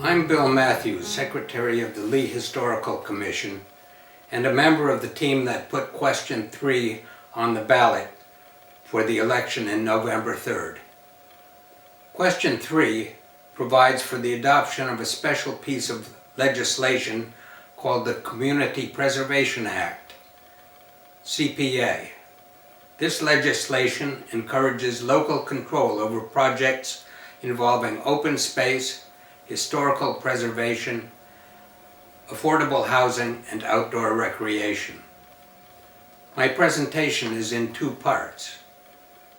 I'm Bill Matthews, Secretary of the Lee Historical Commission and a member of the team that put question 3 on the ballot for the election in November 3rd. Question 3 provides for the adoption of a special piece of legislation called the Community Preservation Act, CPA. This legislation encourages local control over projects involving open space, historical preservation, affordable housing, and outdoor recreation. My presentation is in 2 parts.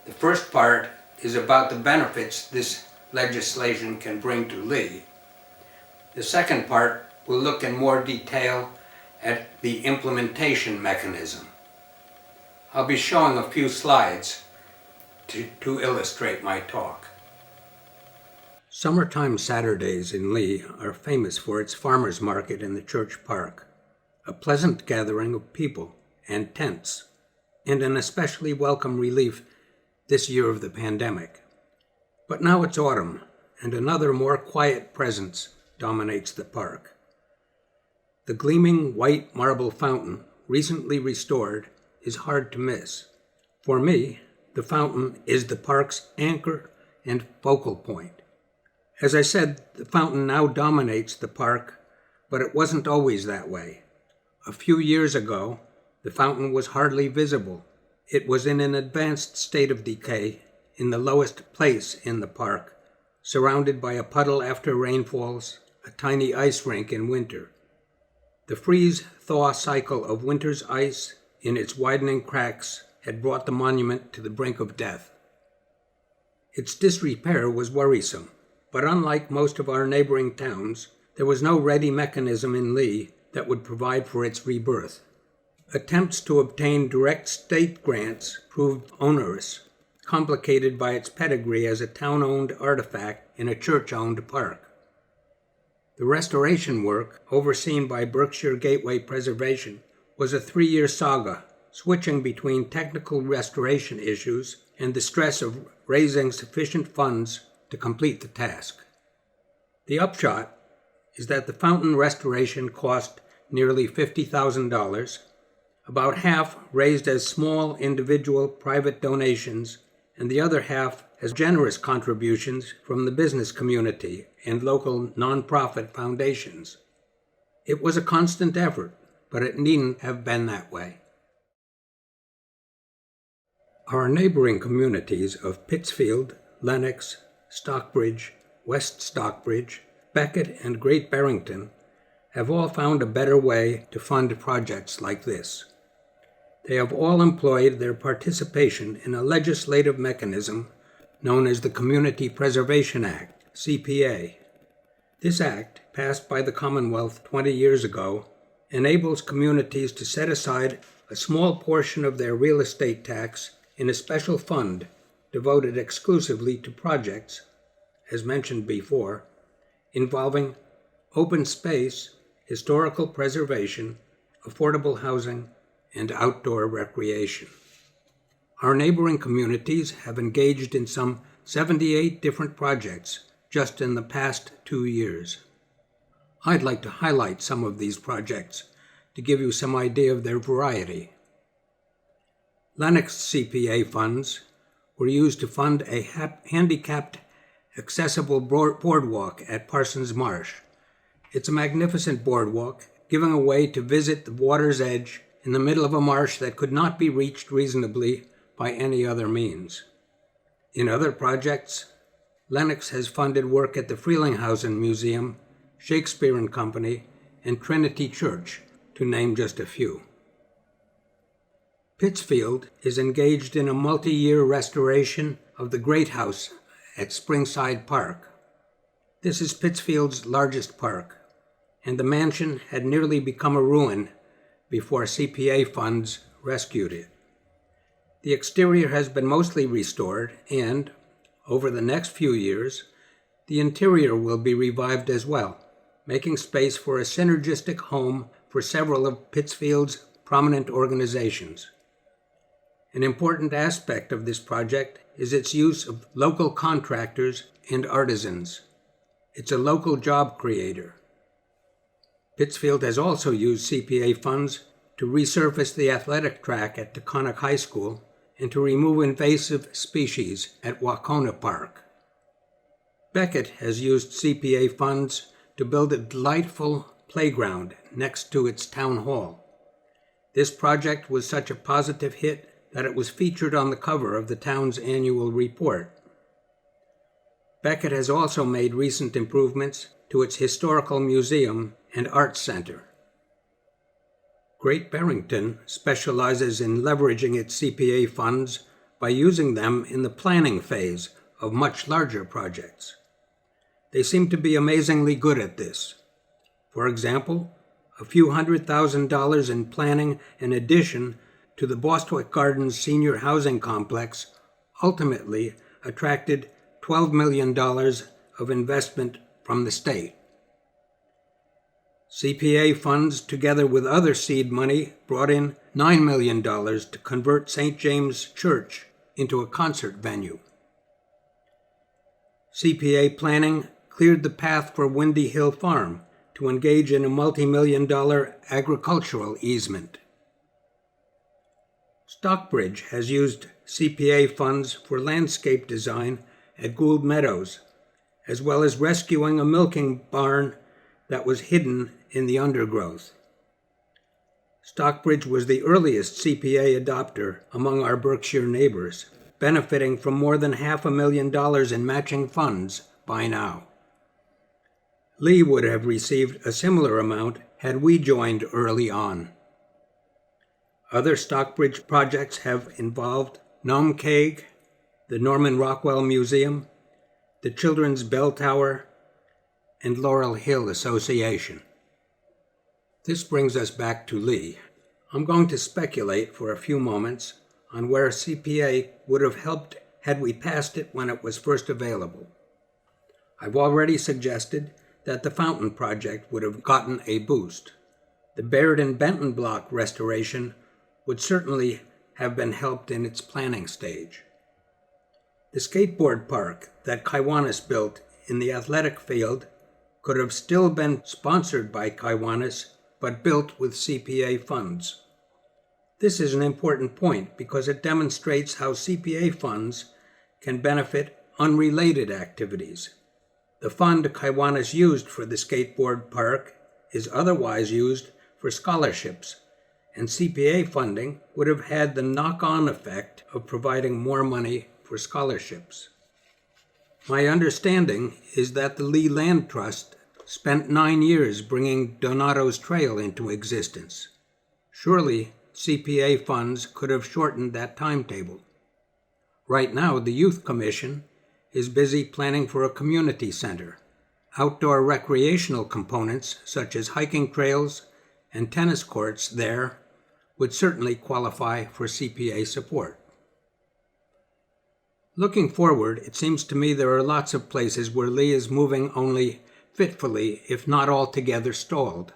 The first part is about the benefits this legislation can bring to Lee. The second part will look in more detail at the implementation mechanism. I'll be showing a few slides to illustrate my talk. Summertime Saturdays in Lee are famous for its farmers market in the church park, a pleasant gathering of people and tents, and an especially welcome relief this year of the pandemic. But now it's autumn, and another more quiet presence dominates the park. The gleaming white marble fountain, recently restored, is hard to miss. For me, the fountain is the park's anchor and focal point. As I said, the fountain now dominates the park, but it wasn't always that way. A few years ago, the fountain was hardly visible. It was in an advanced state of decay, in the lowest place in the park, surrounded by a puddle after rainfalls, a tiny ice rink in winter. The freeze-thaw cycle of winter's ice in its widening cracks had brought the monument to the brink of death. Its disrepair was worrisome, but unlike most of our neighboring towns, there was no ready mechanism in Lee that would provide for its rebirth. Attempts to obtain direct state grants proved onerous, complicated by its pedigree as a town-owned artifact in a church-owned park. The restoration work, overseen by Berkshire Gateway Preservation, was a 3-year saga, switching between technical restoration issues and the stress of raising sufficient funds to complete the task. The upshot is that the fountain restoration cost nearly $50,000, about half raised as small individual private donations, and the other half as generous contributions from the business community and local nonprofit foundations. It was a constant effort, but it needn't have been that way. Our neighboring communities of Pittsfield, Lenox, Stockbridge, West Stockbridge, Beckett, and Great Barrington have all found a better way to fund projects like this. They have all employed their participation in a legislative mechanism known as the Community Preservation Act, CPA. This act, passed by the Commonwealth 20 years ago, enables communities to set aside a small portion of their real estate tax in a special fund devoted exclusively to projects, as mentioned before, involving open space, historical preservation, affordable housing, and outdoor recreation. Our neighboring communities have engaged in some 78 different projects just in the past 2 years. I'd like to highlight some of these projects to give you some idea of their variety. Lenox CPA funds were used to fund a handicapped accessible boardwalk at Parsons Marsh. It's a magnificent boardwalk, giving a way to visit the water's edge in the middle of a marsh that could not be reached reasonably by any other means. In other projects, Lenox has funded work at the Frelinghuysen Museum, Shakespeare and Company, and Trinity Church, to name just a few. Pittsfield is engaged in a multi-year restoration of the Great House at Springside Park. This is Pittsfield's largest park, and the mansion had nearly become a ruin before CPA funds rescued it. The exterior has been mostly restored, and, over the next few years, the interior will be revived as well, making space for a synergistic home for several of Pittsfield's prominent organizations. An important aspect of this project is its use of local contractors and artisans. It's a local job creator. Pittsfield has also used CPA funds to resurface the athletic track at Taconic High School and to remove invasive species at Wacona Park. Beckett has used CPA funds to build a delightful playground next to its town hall. This project was such a positive hit that it was featured on the cover of the town's annual report. Beckett has also made recent improvements to its historical museum and arts center. Great Barrington specializes in leveraging its CPA funds by using them in the planning phase of much larger projects. They seem to be amazingly good at this. For example, a few $100,000 in planning an addition to the Bostwick Gardens Senior Housing Complex ultimately attracted $12 million of investment from the state. CPA funds, together with other seed money, brought in $9 million to convert St. James Church into a concert venue. CPA planning cleared the path for Windy Hill Farm to engage in a multi-million-dollar agricultural easement. Stockbridge has used CPA funds for landscape design at Gould Meadows, as well as rescuing a milking barn that was hidden in the undergrowth. Stockbridge was the earliest CPA adopter among our Berkshire neighbors, benefiting from more than $500,000 in matching funds by now. Lee would have received a similar amount had we joined early on. Other Stockbridge projects have involved Gnome Cake, the Norman Rockwell Museum, the Children's Bell Tower, and Laurel Hill Association. This brings us back to Lee. I'm going to speculate for a few moments on where CPA would have helped had we passed it when it was first available. I've already suggested that the fountain project would have gotten a boost. The Baird and Benton block restoration would certainly have been helped in its planning stage. The skateboard park that Kiwanis built in the athletic field could have still been sponsored by Kiwanis, but built with CPA funds. This is an important point because it demonstrates how CPA funds can benefit unrelated activities. The fund Kiwanis used for the skateboard park is otherwise used for scholarships, and CPA funding would have had the knock-on effect of providing more money for scholarships. My understanding is that the Lee Land Trust spent 9 years bringing Donato's Trail into existence. Surely, CPA funds could have shortened that timetable. Right now, the Youth Commission is busy planning for a community center. Outdoor recreational components, such as hiking trails and tennis courts there, would certainly qualify for CPA support. Looking forward, it seems to me there are lots of places where Lee is moving only fitfully, if not altogether stalled.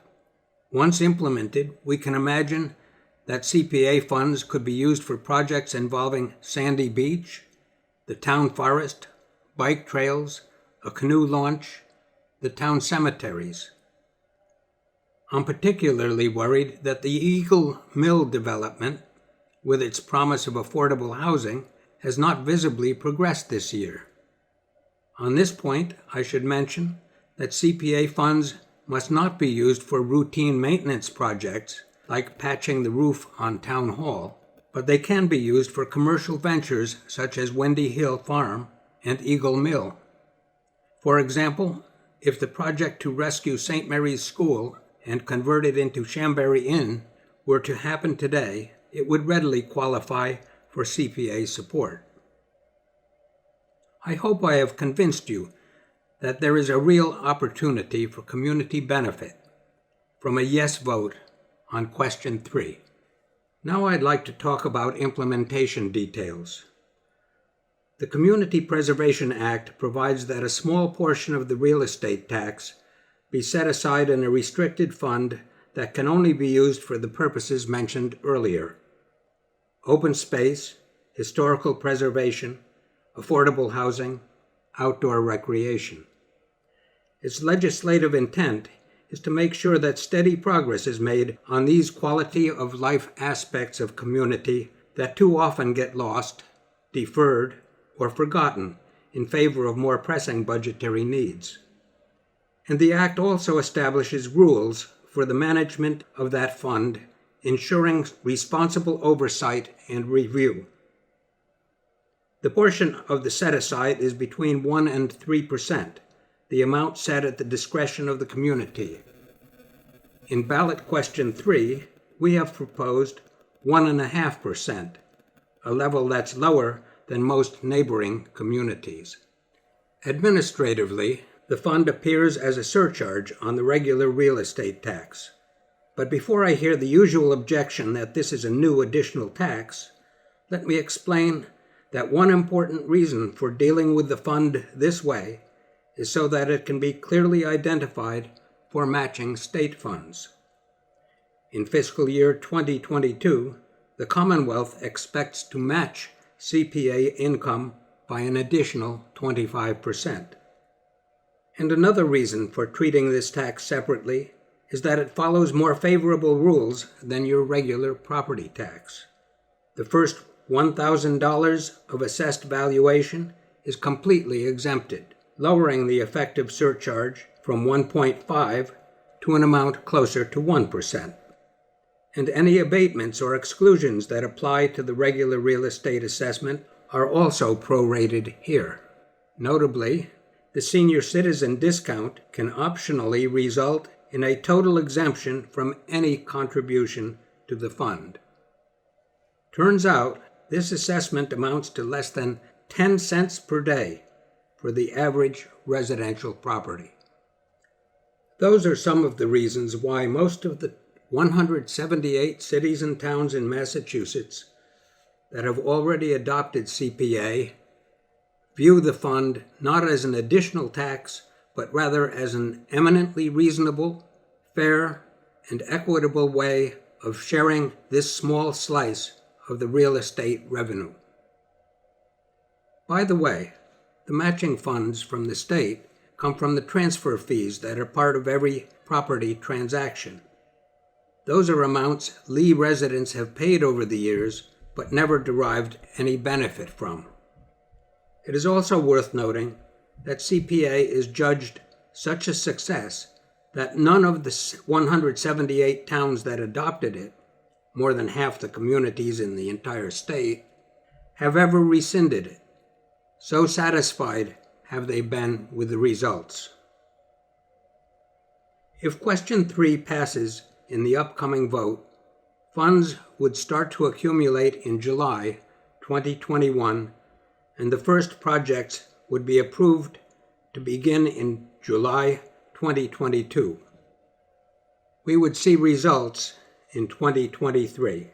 Once implemented, we can imagine that CPA funds could be used for projects involving Sandy Beach, the town forest, bike trails, a canoe launch, the town cemeteries. I'm particularly worried that the Eagle Mill development, with its promise of affordable housing, has not visibly progressed this year. On this point, I should mention that CPA funds must not be used for routine maintenance projects like patching the roof on Town Hall, but they can be used for commercial ventures such as Windy Hill Farm and Eagle Mill. For example, if the project to rescue St. Mary's School and convert it into Chambéry Inn were to happen today, it would readily qualify for CPA support. I hope I have convinced you that there is a real opportunity for community benefit from a yes vote on question 3. Now I'd like to talk about implementation details. The Community Preservation Act provides that a small portion of the real estate tax be set aside in a restricted fund that can only be used for the purposes mentioned earlier: open space, historical preservation, affordable housing, outdoor recreation. Its legislative intent is to make sure that steady progress is made on these quality of life aspects of community that too often get lost, deferred, or forgotten in favor of more pressing budgetary needs. And the Act also establishes rules for the management of that fund, ensuring responsible oversight and review. The portion of the set-aside is between 1% and 3%, the amount set at the discretion of the community. In ballot question 3, we have proposed 1.5%, a level that's lower than most neighboring communities. Administratively, the fund appears as a surcharge on the regular real estate tax. But before I hear the usual objection that this is a new additional tax, let me explain that one important reason for dealing with the fund this way is so that it can be clearly identified for matching state funds. In fiscal year 2022, the Commonwealth expects to match CPA income by an additional 25%. And another reason for treating this tax separately is that it follows more favorable rules than your regular property tax. The first $1,000 of assessed valuation is completely exempted, lowering the effective surcharge from 1.5 to an amount closer to 1%. And any abatements or exclusions that apply to the regular real estate assessment are also prorated here. Notably, the senior citizen discount can optionally result in a total exemption from any contribution to the fund. Turns out, this assessment amounts to less than 10 cents per day for the average residential property. Those are some of the reasons why most of the 178 cities and towns in Massachusetts that have already adopted CPA view the fund not as an additional tax, but rather as an eminently reasonable, fair, and equitable way of sharing this small slice of the real estate revenue. By the way, the matching funds from the state come from the transfer fees that are part of every property transaction. Those are amounts Lee residents have paid over the years, but never derived any benefit from. It is also worth noting that CPA is judged such a success that none of the 178 towns that adopted it, more than half the communities in the entire state, have ever rescinded it. So satisfied have they been with the results. If question 3 passes in the upcoming vote, funds would start to accumulate in July 2021, and the first projects would be approved to begin in July 2022. We would see results in 2023.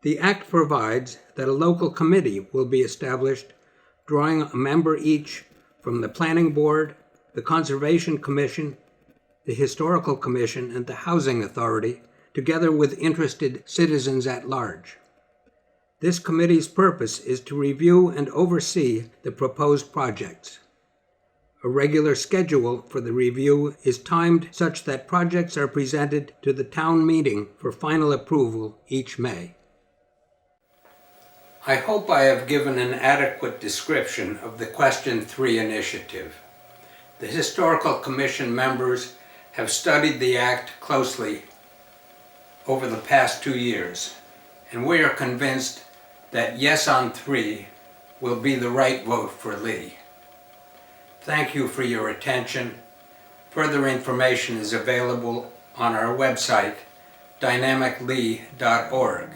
The Act provides that a local committee will be established, drawing a member each from the Planning Board, the Conservation Commission, the Historical Commission, and the Housing Authority, together with interested citizens at large. This committee's purpose is to review and oversee the proposed projects. A regular schedule for the review is timed such that projects are presented to the town meeting for final approval each May. I hope I have given an adequate description of the Question 3 initiative. The Historical Commission members have studied the Act closely over the past 2 years, and we are convinced that yes on 3 will be the right vote for Lee. Thank you for your attention. Further information is available on our website, dynamiclee.org.